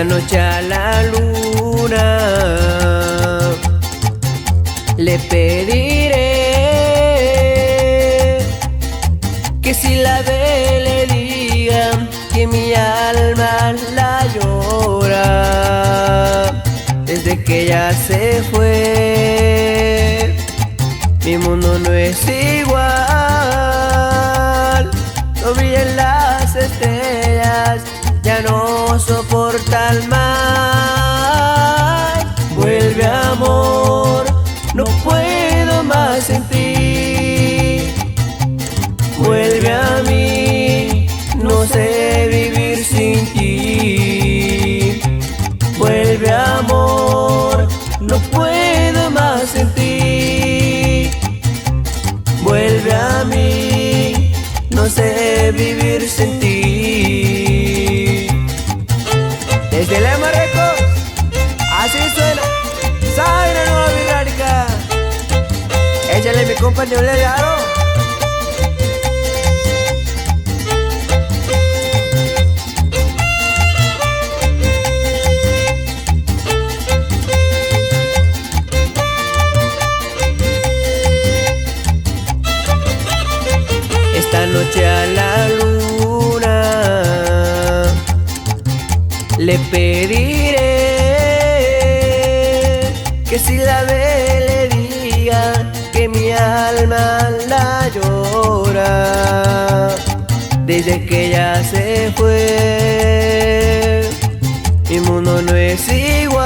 noche a la luna le pediré que si la ve le diga que mi alma la llora. Desde que ella se fue, mi mundo no es igual. No brillan las estrellas, ya no soportan más. Vuelve, amor, no puedo más sin ti. Vuelve a mí, no sé vivir sin ti. Vuelve, amor, no puedo más sin ti. Vuelve a mí, no sé vivir sin ti. Desde Lema Records, así suena Zaira Nueva Virrárica. Échale mi compañero Legaro. Esta noche a la luna le pediré que si la ve le diga que mi alma la llora. Desde que ella se fue, mi mundo no es igual.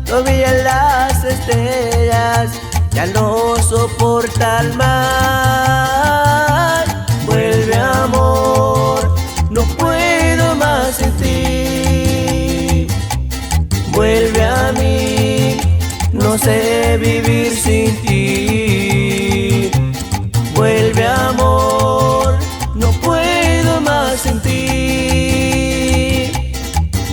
No brillan las estrellas, ya no soportan más. Vuelve, amor, no puedo más sin ti. Vuelve a mí, no sé vivir sin ti. Vuelve, amor, no puedo más sin ti.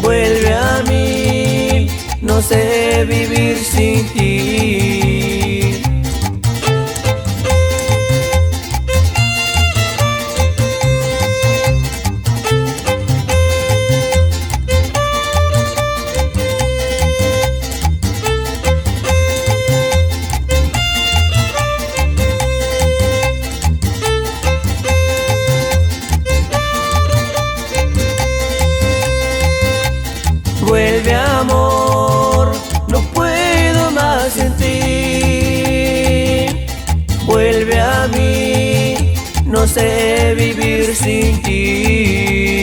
Vuelve a mí, no sé vivir sin ti. Vuelve, amor, no puedo más sin ti. Vuelve a mí, no sé vivir sin ti.